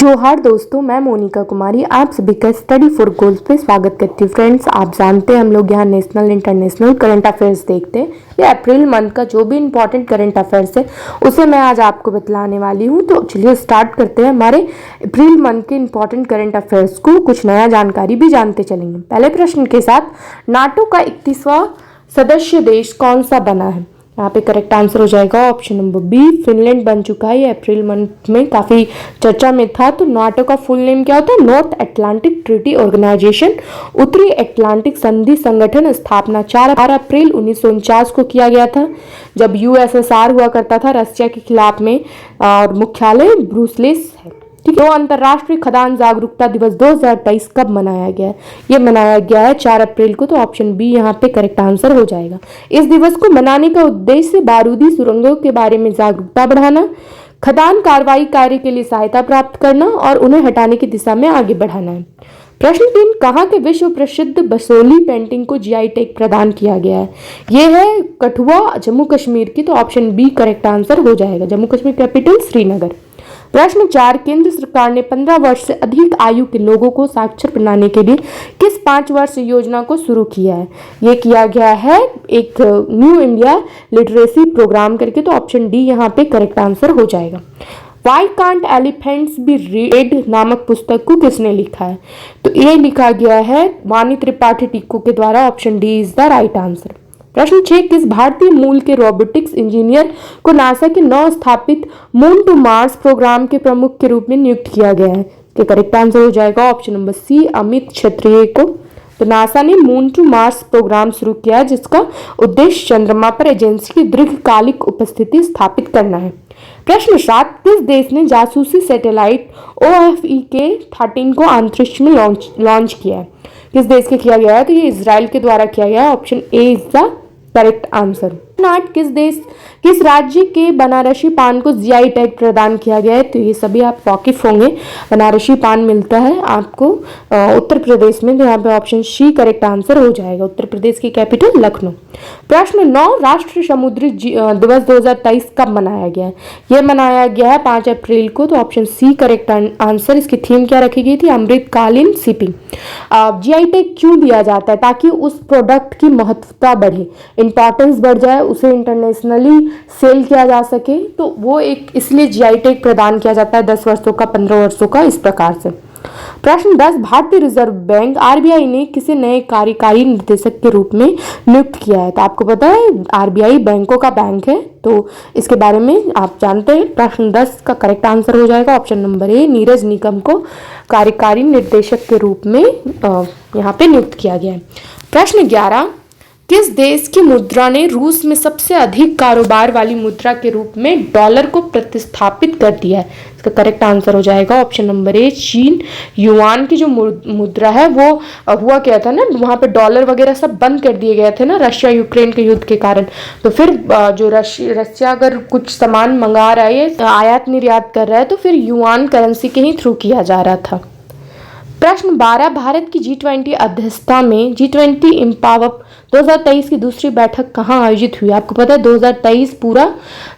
जोहार दोस्तों, मैं मोनिका कुमारी आप सभी का स्टडी फॉर गोल्स पे स्वागत करती हूँ। फ्रेंड्स, आप जानते हैं हम लोग यहाँ नेशनल इंटरनेशनल करंट अफेयर्स देखते हैं। ये अप्रैल मंथ का जो भी इंपॉर्टेंट करंट अफेयर्स है उसे मैं आज आपको बतलाने वाली हूँ। तो चलिए स्टार्ट करते हैं हमारे अप्रैल मंथ के इंपॉर्टेंट करंट अफेयर्स को, कुछ नया जानकारी भी जानते चलेंगे। पहले प्रश्न के साथ, नाटो का 31वां सदस्य देश कौन सा बना है? यहाँ पे करेक्ट आंसर हो जाएगा ऑप्शन नंबर बी, फिनलैंड बन चुका है। ये अप्रैल मंथ में काफ़ी चर्चा में था। तो नाटो का फुल नेम क्या होता है? नॉर्थ अटलांटिक ट्रीटी ऑर्गेनाइजेशन, उत्तरी अटलांटिक संधि संगठन। स्थापना 4 अप्रैल 1949 को किया गया था, जब यूएसएसआर हुआ करता था रशिया के खिलाफ में, और मुख्यालय ब्रुसेल्स है। तो अंतर्राष्ट्रीय खदान जागरूकता दिवस 2023 कब मनाया गया है? ये मनाया गया है 4 अप्रैल को। तो ऑप्शन बी यहाँ पे करेक्ट आंसर हो जाएगा। इस दिवस को मनाने का उद्देश्य बारूदी सुरंगों के बारे में जागरूकता बढ़ाना, खदान कार्रवाई कार्य के लिए सहायता प्राप्त करना और उन्हें हटाने की दिशा में आगे बढ़ाना है। प्रश्न 3, कहाँ के विश्व प्रसिद्ध बसोली पेंटिंग को जीआई टैग प्रदान किया गया है? ये है कठुआ, जम्मू कश्मीर की। तो ऑप्शन बी करेक्ट आंसर हो जाएगा। जम्मू कश्मीर कैपिटल श्रीनगर। प्रश्न 4, केंद्र सरकार ने 15 वर्ष से अधिक आयु के लोगों को साक्षर बनाने के लिए किस 5 वर्ष योजना को शुरू किया है? ये किया गया है एक न्यू इंडिया लिटरेसी प्रोग्राम करके। तो ऑप्शन डी यहाँ पे करेक्ट आंसर हो जाएगा। Why can't elephants be red नामक पुस्तक को किसने लिखा है? तो ये लिखा गया है वाणी त्रिपाठी टिक्कू के द्वारा। Option D is the right answer. प्रश्न 6, किस भारतीय मूल के रोबोटिक्स इंजीनियर को नासा के नव स्थापित मून टू मार्स प्रोग्राम के प्रमुख के रूप में नियुक्त किया गया है? तो करेक्ट आंसर हो जाएगा ऑप्शन नंबर सी, अमित क्षत्रिय को। तो नासा ने मून टू मार्स प्रोग्राम शुरू किया, जिसका उद्देश्य चंद्रमा पर एजेंसी की दीर्घकालिक उपस्थिति स्थापित करना है। प्रश्न 7, किस देश ने जासूसी सैटेलाइट OFEK-13 को अंतरिक्ष में लॉन्च किया है? किस देश के किया गया है? तो ये इजराइल के द्वारा किया गया है। Option A is the correct answer. 8, किस राज्य के बनारसी पान को जीआई टैग प्रदान किया गया है? तो ये सभी आप वाकिफ होंगे। बनारसी पान मिलता है आपको उत्तर प्रदेश में। तो यहाँ पे ऑप्शन सी करेक्ट आंसर हो जाएगा। उत्तर प्रदेश की कैपिटल लखनऊ। प्रश्न 9, राष्ट्रीय समुद्री दिवस 2023 कब मनाया गया है? ये मनाया गया है 5 अप्रैल को। तो ऑप्शन सी करेक्ट आंसर। इसकी थीम क्या रखी गई थी? अमृतकालीन शिपिंग। जीआई टैग क्यों दिया जाता है? ताकि उस प्रोडक्ट की महत्वता बढ़े, इंपॉर्टेंस बढ़ जाए, उसे इंटरनेशनली सेल किया जा सके। तो वो एक इसलिए जीआई टैग प्रदान किया जाता है 10 वर्षों का, 15 वर्षों का, इस प्रकार से। प्रश्न 10, भारतीय रिजर्व बैंक आरबीआई ने किसे नए कार्यकारी निर्देशक के रूप में नियुक्त किया है? तो आपको पता है आरबीआई बैंकों का बैंक है, तो इसके बारे में आप जानते हैं। प्रश्न 10 का करेक्ट आंसर हो जाएगा ऑप्शन नंबर ए, नीरज निगम को कार्यकारी निर्देशक के रूप में यहाँ पे नियुक्त किया गया है। प्रश्न 11, किस देश की मुद्रा ने रूस में सबसे अधिक कारोबार वाली मुद्रा के रूप में डॉलर को प्रतिस्थापित कर दिया है? इसका करेक्ट आंसर हो जाएगा ऑप्शन नंबर ए, चीन। युआन की जो मुद्रा है वो हुआ क्या था ना, वहाँ पे डॉलर वगैरह सब बंद कर दिए गए थे ना रशिया यूक्रेन के युद्ध के कारण। तो फिर जो रशिया अगर कुछ सामान मंगा रहा है, आयात निर्यात कर रहा है, तो फिर युआन करेंसी के ही थ्रू किया जा रहा था। प्रश्न 12, भारत की G20 अध्यक्षता में G20 एम्पावर 2023 की दूसरी बैठक कहाँ आयोजित हुई? आपको पता है 2023 पूरा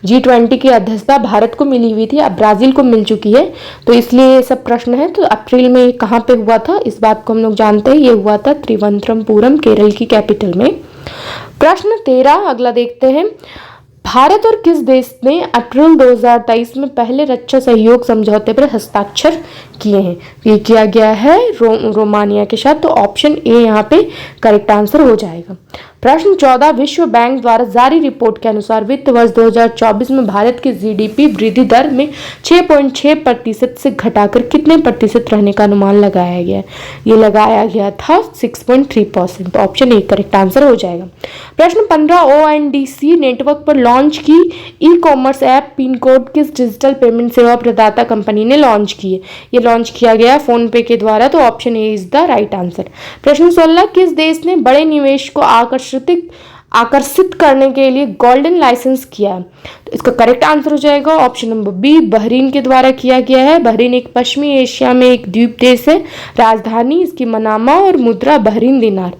G20 की अध्यक्षता भारत को मिली हुई थी, अब ब्राजील को मिल चुकी है। तो इसलिए ये सब प्रश्न है। तो अप्रैल में कहाँ पे हुआ था इस बात को हम लोग जानते हैं। ये हुआ था त्रिवंतरपुरम, केरल की कैपिटल में। प्रश्न 13 अगला देखते हैं। भारत और किस देश ने अप्रैल 2023 में पहले रक्षा सहयोग समझौते पर हस्ताक्षर किए हैं? ये किया गया है रोमानिया के साथ। तो ऑप्शन ए यहाँ पे करेक्ट आंसर हो जाएगा। प्रश्न 14, विश्व बैंक द्वारा जारी रिपोर्ट के अनुसार वित्त वर्ष 2024 में भारत की जीडीपी वृद्धि दर में 6.6% से घटाकर कितने प्रतिशत रहने का अनुमान लगाया गया? ये लगाया गया था 6.3%। तो ऑप्शन ए करेक्ट आंसर हो जाएगा। प्रश्न 15, ONDC नेटवर्क पर लॉन्च की e commerce app pin code किस डिजिटल पेमेंट सेवा प्रदाता कंपनी ने लॉन्च की है? ये लॉन्च किया गया है फोन पे के द्वारा। तो option A is the right answer. प्रश्न 16, किस देश ने बड़े निवेश को आकर्षित करने के लिए गोल्डन लाइसेंस किया है? तो इसका करेक्ट आंसर हो जाएगा ऑप्शन नंबर बी, बहरीन के द्वारा किया गया है। बहरीन एक पश्चिमी एशिया में एक द्वीप देश है। राजधानी इसकी मनामा और मुद्रा बहरीन दिनार।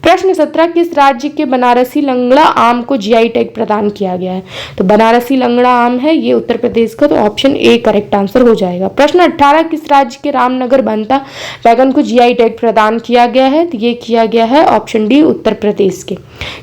प्रश्न 17, किस राज्य के बनारसी लंगड़ा आम को जीआई टैग प्रदान किया गया है? तो बनारसी लंगड़ा आम है ये उत्तर प्रदेश का, तो ऑप्शन ए करेक्ट आंसर हो जाएगा। प्रश्न 18, किस राज्य के रामनगर बनता बैगन को जीआई टैग प्रदान किया गया है? तो ये किया गया है ऑप्शन डी उत्तर प्रदेश के।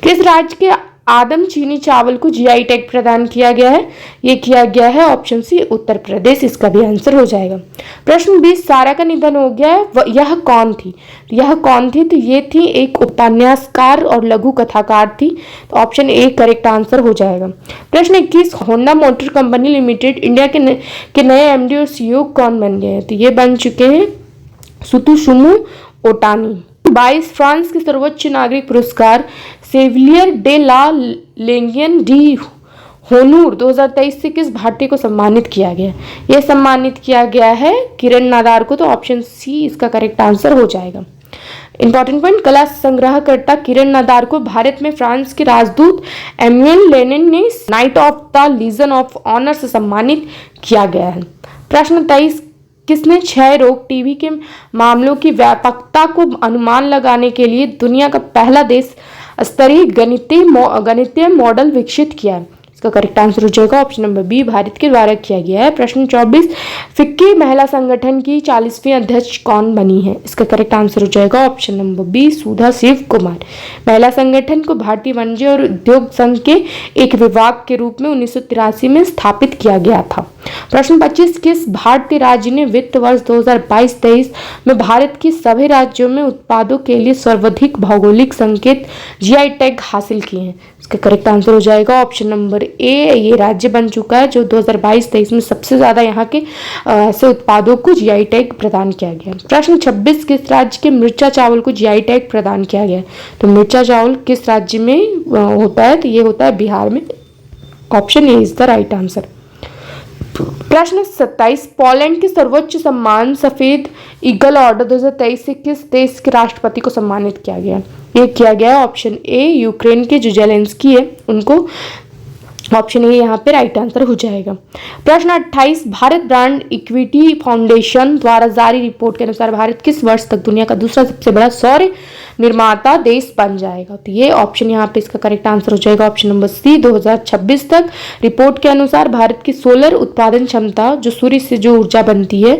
किस राज्य के आदम चीनी चावल को जीआई टैग प्रदान किया गया है? ये किया गया है ऑप्शन सी उत्तर प्रदेश, इसका भी आंसर हो जाएगा। प्रश्न 20, सारा का निधन हो गया है, यह कौन थी? यह कौन थी? तो ये थी एक उपन्यासकार और लघु कथाकार थी, तो ऑप्शन ए करेक्ट आंसर हो जाएगा। प्रश्न 21, Honda motor company limited India के नए एमडी और सीईओ कौन बन गए हैं? तो ये बन चुके हैं सुतोशुमु ओटानी। 22, फ्रांस के सर्वोच्च नागरिक पुरस्कार सेविलियर डे ला लेगियन डी होनूर 2023 से किस भारतीय को सम्मानित किया गया? यह सम्मानित किया गया है किरण नादार को, तो ऑप्शन सी इसका करेक्ट आंसर हो जाएगा। इंपॉर्टेंट पॉइंट, कला संग्रहकर्ता किरण नादार को भारत में फ्रांस के राजदूत एम्यूल लेनिन ने Knight of the Legion of Honour से सम्मानित किया गया है। प्रश्न 23, किसने क्षय रोग टीबी के मामलों की व्यापकता को अनुमान लगाने के लिए दुनिया का पहला देश स्तरीय गणितीय मॉडल विकसित किया है? इसका करेक्ट आंसर हो जाएगा ऑप्शन नंबर बी, भारत के द्वारा किया गया है। प्रश्न 24, फिक्की महिला संगठन की 40वीं अध्यक्ष कौन बनी है? इसका करेक्ट आंसर हो जाएगा ऑप्शन नंबर बी, सुधा शिव कुमार। महिला संगठन को भारतीय वाणिज्य और उद्योग संघ के एक विभाग के रूप में 1983 में स्थापित किया गया था। प्रश्न 25, किस भारतीय राज्य ने वित्त वर्ष 2022-23 में भारत के सभी राज्यों में उत्पादों के लिए सर्वाधिक भौगोलिक संकेत जीआई टैग हासिल किए हैं? इसका करेक्ट आंसर हो जाएगा ऑप्शन नंबर ए, ये राज्य बन चुका है जो 2022-23 में सबसे ज्यादा यहाँ के ऐसे उत्पादों को जीआई टैग प्रदान किया गया। प्रश्न 26, किस राज्य के मिर्चा चावल को जीआई टैग प्रदान किया गया? तो मिर्चा चावल किस राज्य में होता है? तो ये होता है बिहार में, option A is the right answer. प्रश्न 27, पोलैंड के सर्वोच्च सम्मान सफेद ईगल ऑर्डर 2023 से किस देश के राष्ट्रपति को सम्मानित किया गया? ये किया गया है ऑप्शन ए, यूक्रेन के जो जेलेंस्की है उनको, ऑप्शन ए यहाँ पे राइट आंसर हो जाएगा। प्रश्न 28, भारत ब्रांड इक्विटी फाउंडेशन द्वारा जारी रिपोर्ट के अनुसार भारत किस वर्ष तक दुनिया का दूसरा सबसे बड़ा सौर निर्माता देश बन जाएगा? तो ये ऑप्शन यहाँ पे इसका करेक्ट आंसर हो जाएगा ऑप्शन नंबर सी, 2026 तक। रिपोर्ट के अनुसार भारत की सोलर उत्पादन क्षमता जो सूर्य से जो ऊर्जा बनती है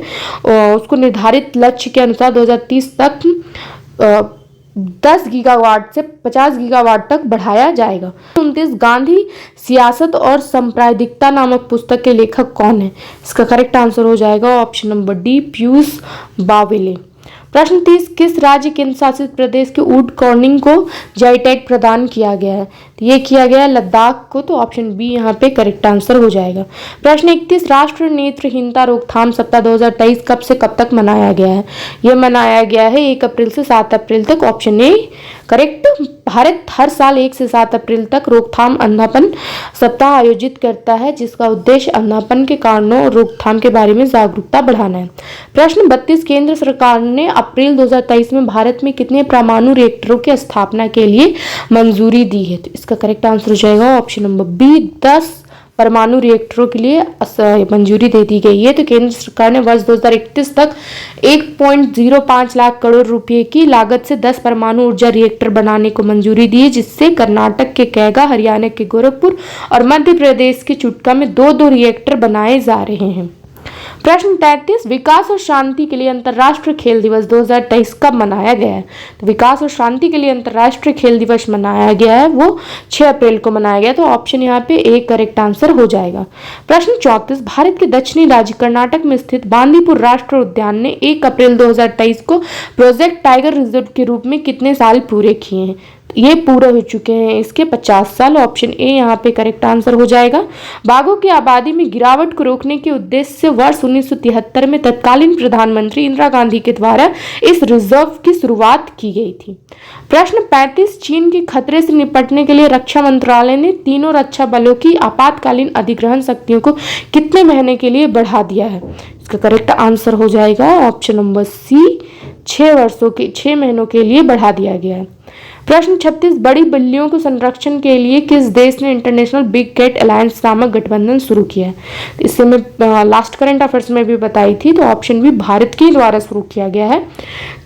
उसको निर्धारित लक्ष्य के अनुसार 2030 तक 10 गीगावाट से 50 गीगावाट तक बढ़ाया जाएगा। 29, गांधी सियासत और सांप्रदायिकता नामक पुस्तक के लेखक कौन है? इसका करेक्ट आंसर हो जाएगा ऑप्शन नंबर डी, पीयूष बावेले। प्रश्न 30, किस राज्य केंद्र शासित प्रदेश के ऊट कॉर्निंग को जीआई टैग प्रदान किया गया है? तो ये किया गया है लद्दाख को, तो ऑप्शन बी यहाँ पे करेक्ट आंसर हो जाएगा। प्रश्न 31, राष्ट्रीय नेत्रहीनता रोकथाम सप्ताह 2023 कब से कब तक मनाया गया है? ये मनाया गया है 1 अप्रैल से 7 अप्रैल तक, ऑप्शन ए करेक्ट। भारत हर साल 1 से 7 अप्रैल तक रोकथाम अंधापन सप्ताह आयोजित करता है जिसका उद्देश्य अंधापन के कारणों और रोकथाम के बारे में जागरूकता बढ़ाना है। प्रश्न 32, केंद्र सरकार ने अप्रैल 2023 में भारत में कितने परमाणु रिएक्टरों की स्थापना के लिए मंजूरी दी है? तो इसका करेक्ट आंसर हो जाएगा ऑप्शन नंबर बी, 10 परमाणु रिएक्टरों के लिए मंजूरी दे दी गई है। तो केंद्र सरकार ने वर्ष 2031 तक 1.05 लाख करोड़ रुपए की लागत से 10 परमाणु ऊर्जा रिएक्टर बनाने को मंजूरी दी है, जिससे कर्नाटक के कैगा, हरियाणा के गोरखपुर और मध्य प्रदेश के चुटका में 2-2 रिएक्टर बनाए जा रहे हैं। प्रश्न 33, विकास और शांति के लिए अंतर्राष्ट्रीय खेल दिवस 2023 कब मनाया गया है? तो विकास और शांति के लिए अंतर्राष्ट्रीय खेल दिवस मनाया गया है वो 6 अप्रैल को मनाया गया, तो ऑप्शन यहाँ पे ए करेक्ट आंसर हो जाएगा। प्रश्न 34, भारत के दक्षिणी राज्य कर्नाटक में स्थित बांदीपुर राष्ट्रीय उद्यान ने 1 अप्रैल 2023 को प्रोजेक्ट टाइगर रिजर्व के रूप में कितने साल पूरे किए हैं? ये पूरे हो चुके हैं इसके 50 साल, ऑप्शन ए यहाँ पे करेक्ट आंसर हो जाएगा। बाघों की आबादी में गिरावट को रोकने के उद्देश्य से वर्ष 1973 में तत्कालीन प्रधानमंत्री इंदिरा गांधी के द्वारा इस रिजर्व की शुरुआत की गई थी। प्रश्न 35, चीन के खतरे से निपटने के लिए रक्षा मंत्रालय ने तीनों रक्षा बलों की आपातकालीन अधिग्रहण शक्तियों को कितने महीने के लिए बढ़ा दिया है? इसका करेक्ट आंसर हो जाएगा ऑप्शन नंबर सी, 6 महीनों के लिए बढ़ा दिया गया है। प्रश्न 36, बड़ी बिल्लियों के संरक्षण के लिए किस देश ने इंटरनेशनल बिग कैट अलायंस नामक गठबंधन शुरू किया है? इससे मैं लास्ट करंट अफेयर्स में भी बताई थी, तो ऑप्शन बी भारत के द्वारा शुरू किया गया है।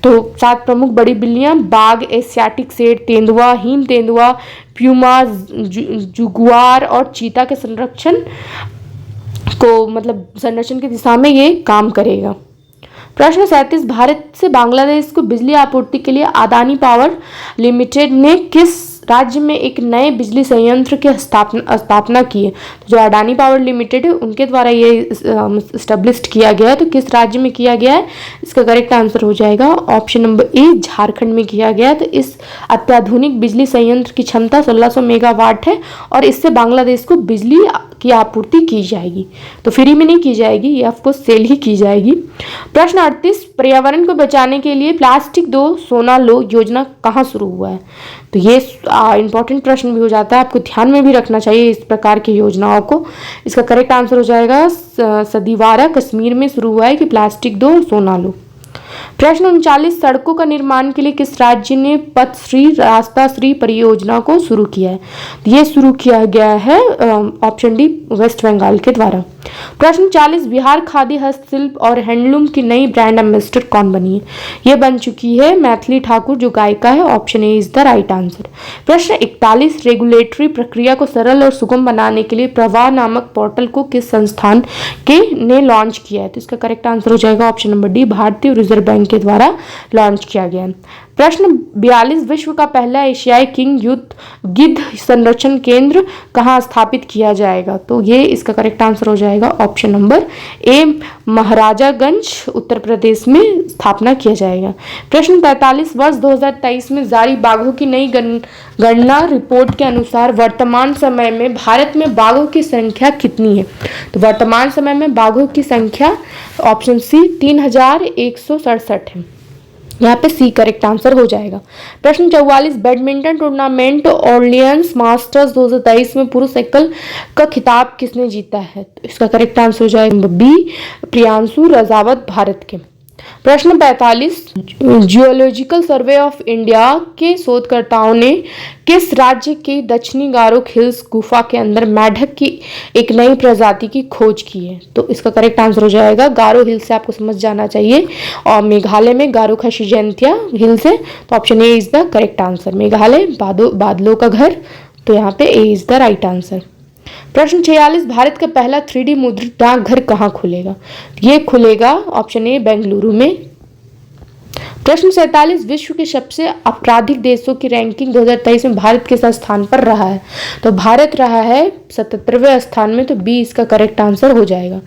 तो 7 प्रमुख बड़ी बिल्लियां बाघ, एशियाटिक शेर, तेंदुआ, हिम तेंदुआ, प्यूमा, जुगुआर और चीता के संरक्षण की दिशा में ये काम करेगा। प्रश्न 37, भारत से बांग्लादेश को बिजली आपूर्ति के लिए अदानी पावर लिमिटेड ने किस राज्य में एक नए बिजली संयंत्र की स्थापना की है? तो जो अडानी पावर लिमिटेड है उनके द्वारा ये एस्टेब्लिश किया गया है, तो किस राज्य में किया गया है? इसका करेक्ट आंसर हो जाएगा ऑप्शन नंबर ए, झारखंड में किया गया है। तो इस अत्याधुनिक बिजली संयंत्र की क्षमता 1600 मेगावाट है और इससे बांग्लादेश को बिजली की आपूर्ति की जाएगी। तो फ्री में नहीं की जाएगी, ये आपको सेल ही की जाएगी। प्रश्न 38, पर्यावरण को बचाने के लिए प्लास्टिक दो सोना लो योजना कहाँ शुरू हुआ है? तो ये इंपॉर्टेंट प्रश्न भी हो जाता है, आपको ध्यान में भी रखना चाहिए इस प्रकार की योजनाओं को। इसका करेक्ट आंसर हो जाएगा सदिवारा कश्मीर में शुरू हुआ है कि प्लास्टिक दो सोना लो। प्रश्न 39, सड़कों का निर्माण के लिए किस राज्य ने पथश्री रास्ता श्री परियोजना को शुरू किया है? ये शुरू किया गया है ऑप्शन डी, वेस्ट बंगाल के द्वारा। प्रश्न 40, बिहार खादी हस्तशिल्प और हैंडलूम की नई ब्रांड एम्बेसडर कौन बनी है? ये बन चुकी है मैथिली ठाकुर जो गायिका है, option A is the right answer. प्रश्न 41, रेगुलेटरी प्रक्रिया को सरल और सुगम बनाने के लिए प्रवाह नामक पोर्टल को किस संस्थान ने लॉन्च किया है? तो इसका करेक्ट आंसर हो जाएगा ऑप्शन नंबर डी, भारतीय रिजर्व बैंक के द्वारा लॉन्च किया गया है। प्रश्न 42, विश्व का पहला एशियाई किंग युद्ध गिद्ध संरक्षण केंद्र कहाँ स्थापित किया जाएगा? तो ये इसका करेक्ट आंसर हो जाएगा option number A, Maharajganj Uttar Pradesh में स्थापना किया जाएगा। प्रश्न 43, वर्ष 2023 में जारी बाघों की नई गणना रिपोर्ट के अनुसार वर्तमान समय में भारत में बाघों की संख्या कितनी है? तो वर्तमान समय में बाघों की संख्या ऑप्शन सी 3167 है, यहाँ पे सी करेक्ट आंसर हो जाएगा। प्रश्न 44, बैडमिंटन टूर्नामेंट ऑर्लियंस मास्टर्स 2023 में पुरुष एकल का खिताब किसने जीता है? तो इसका करेक्ट आंसर हो जाएगा बी, प्रियांशु रजावत भारत के। प्रश्न 45, जियोलॉजिकल सर्वे ऑफ इंडिया के शोधकर्ताओं ने किस राज्य के दक्षिणी गारो हिल्स गुफा के अंदर मेढक की एक नई प्रजाति की खोज की है? तो इसका करेक्ट आंसर हो जाएगा गारो हिल्स से आपको समझ जाना चाहिए, और मेघालय में गारो खशी जयंतिया हिल्स है, तो option A is the correct answer. Meghalaya बादलों का घर, तो यहाँ पे ए इज द राइट आंसर। प्रश्न 46, भारत का पहला 3D मुद्रित डाकघर कहाँ खुलेगा? ये खुलेगा ऑप्शन ए, बेंगलुरु में। प्रश्न 47, विश्व के सबसे आपराधिक देशों की रैंकिंग 2023 में भारत किस स्थान पर रहा है? तो भारत रहा है 77वें स्थान में, तो बी इसका करेक्ट आंसर हो जाएगा।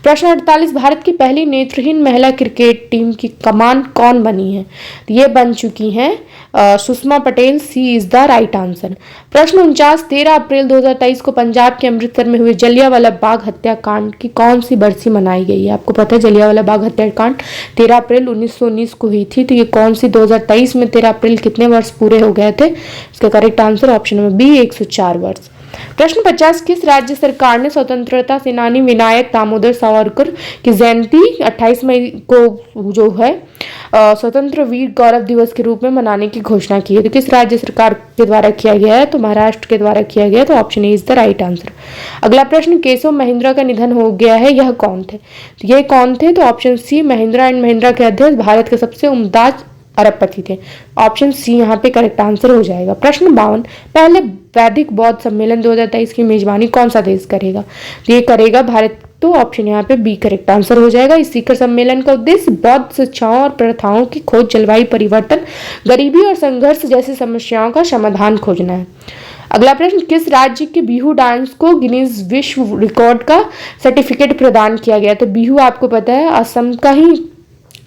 प्रश्न 48, भारत की पहली नेत्रहीन महिला क्रिकेट टीम की कमान कौन बनी है? ये बन चुकी हैं सुषमा पटेल, सी इज द राइट आंसर। प्रश्न 49, 13 अप्रैल 2023 को पंजाब के अमृतसर में हुए जलियांवाला बाग हत्याकांड की कौन सी बरसी मनाई गई है? आपको पता है जलियांवाला बाग हत्याकांड 13 अप्रैल 1919 को हुई थी, तो ये कौन सी 2023 में 13 अप्रैल कितने वर्ष पूरे हो गए थे? इसका correct answer option number B, 104 वर्ष। प्रश्न 50, किस राज्य सरकार ने स्वतंत्रता सेनानी विनायक दामोदर सावरकर की जयंती 28 मई को जो है स्वतंत्र वीर गौरव दिवस के रूप में मनाने की घोषणा की है? तो किस राज्य सरकार के द्वारा किया गया है? तो महाराष्ट्र के द्वारा किया गया, तो option A is the right answer. अगला प्रश्न, केशव महिंद्रा का निधन हो गया है, यह कौन थे? तो ये कौन थे? तो option C, Mahindra and Mahindra के अध्यक्ष, भारत के सबसे उम्दाज अरबपति थे, ऑप्शन सी यहाँ पे करेक्ट आंसर हो जाएगा। प्रश्न 52, पहले वैदिक बौद्ध सम्मेलन 2023 की मेजबानी कौन सा देश करेगा? तो ये करेगा भारत, तो ऑप्शन यहाँ पे बी करेक्ट आंसर हो जाएगा। इस शिखर सम्मेलन का उद्देश्य बौद्ध शिक्षाओं और प्रथाओं की खोज, जलवायु परिवर्तन, गरीबी और संघर्ष जैसी समस्याओं का समाधान खोजना है। अगला प्रश्न, किस राज्य के बिहू डांस को गिनीज विश्व रिकॉर्ड का सर्टिफिकेट प्रदान किया गया? तो बिहू आपको पता है असम का ही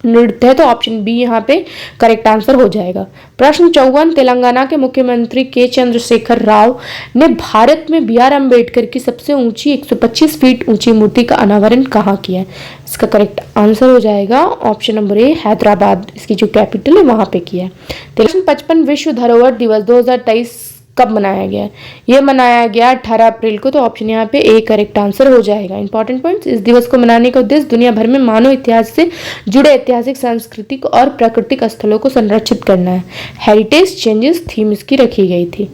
नृत्य है, तो ऑप्शन बी यहाँ पे करेक्ट आंसर हो जाएगा। प्रश्न 54, तेलंगाना के मुख्यमंत्री के चंद्रशेखर राव ने भारत में बी आर अम्बेडकर की सबसे ऊंची 125 फीट ऊंची मूर्ति का अनावरण कहाँ किया है? इसका करेक्ट आंसर हो जाएगा ऑप्शन नंबर ए, हैदराबाद, इसकी जो कैपिटल है वहां पे किया है। प्रश्न 55, विश्व धरोहर दिवस 2023 कब मनाया गया है? ये मनाया गया 18 अप्रैल को, तो ऑप्शन यहाँ पे ए करेक्ट आंसर हो जाएगा। इंपॉर्टेंट पॉइंट्स, इस दिवस को मनाने का उद्देश्य दुनिया भर में मानव इतिहास से जुड़े ऐतिहासिक, सांस्कृतिक और प्राकृतिक स्थलों को संरक्षित करना है। हेरिटेज चेंजेस थीम इसकी रखी गई थी।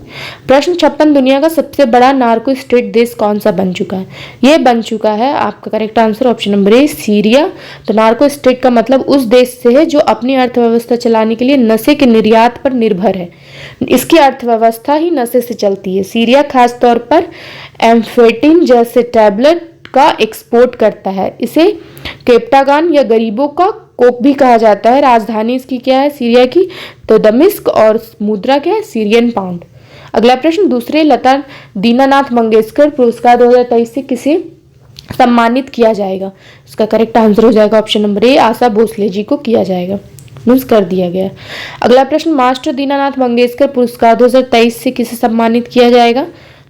प्रश्न 56, दुनिया का सबसे बड़ा नार्को स्टेट देश कौन सा बन चुका है? ये बन चुका है आपका correct answer option number A Syria. तो नार्को स्टेट का मतलब उस देश से है जो अपनी अर्थव्यवस्था चलाने के लिए नशे के निर्यात पर निर्भर है। इसकी अर्थव्यवस्था ही नशे से चलती है। सीरिया खास तौर पर एम्फेटामिन जैसे टैबलेट का एक्सपोर्ट करता है। इसे केप्टागान या गरीबों का कोक भी कहा जाता है। राजधानी इसकी क्या है सीरिया की? तो दमिश्क, और मुद्रा क्या है? Syrian pound. अगला प्रश्न, दूसरे लता दीनानाथ मंगेशकर पुरस्कार 2023 से किसे सम्मानित किया जाएगा? इसका करेक्ट आंसर हो जाएगा option number A Asha Bhosle ji को किया जाएगा, मीन्स कर दिया गया। अगला प्रश्न, मास्टर दीनानाथ मंगेशकर पुरस्कार 2023 से किसे सम्मानित किया जाएगा?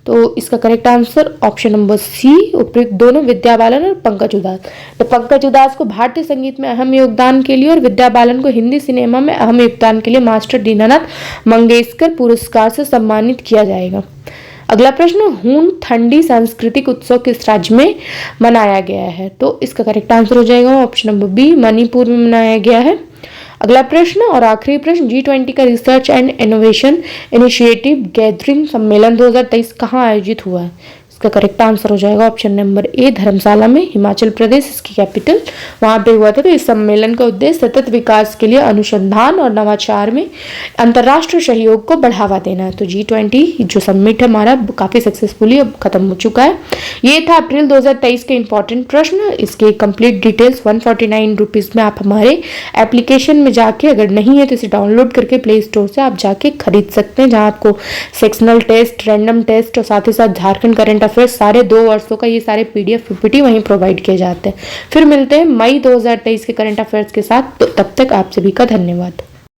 तो इसका correct answer option number C उपयुक्त दोनों, विद्या बालन और पंकज उधास। तो पंकज उधास को भारतीय संगीत में अहम योगदान के लिए और विद्या बालन को हिंदी सिनेमा में अहम योगदान के लिए मास्टर दीनानाथ मंगेशकर पुरस्कार से सम्मानित किया जाएगा। अगला प्रश्न, हून ठंडी सांस्कृतिक उत्सव किस राज्य में मनाया गया है? तो इसका करेक्ट आंसर हो जाएगा ऑप्शन नंबर बी, मणिपुर में मनाया गया है। अगला प्रश्न और आखिरी प्रश्न, G20 का research and innovation initiative gathering सम्मेलन 2023 कहाँ आयोजित हुआ है? इसका करेक्ट आंसर हो जाएगा ऑप्शन नंबर ए धर्मशाला में, हिमाचल प्रदेश इसकी कैपिटल, वहाँ पे हुआ था। तो इस सम्मेलन का उद्देश्य सतत विकास के लिए अनुसंधान और नवाचार में अंतर्राष्ट्रीय सहयोग को बढ़ावा देना है। तो G20 जो समिट है हमारा काफ़ी सक्सेसफुली अब खत्म हो चुका है। ये था अप्रैल 2023 के इंपॉर्टेंट प्रश्न। इसके कंप्लीट डिटेल्स 149 रुपीज़ में आप हमारे एप्लीकेशन में जाके, अगर नहीं है तो इसे डाउनलोड करके प्ले स्टोर से आप जाके खरीद सकते हैं, जहाँ आपको सेक्शनल टेस्ट, रैंडम टेस्ट और साथ ही साथ झारखंड करंट अफेयर्स सारे 2 वर्षों का ये सारे PDF PPT वहीं प्रोवाइड किए जाते हैं। फिर मिलते हैं मई 2023 के करंट अफेयर्स के साथ। तो तब तक आप सभी का धन्यवाद।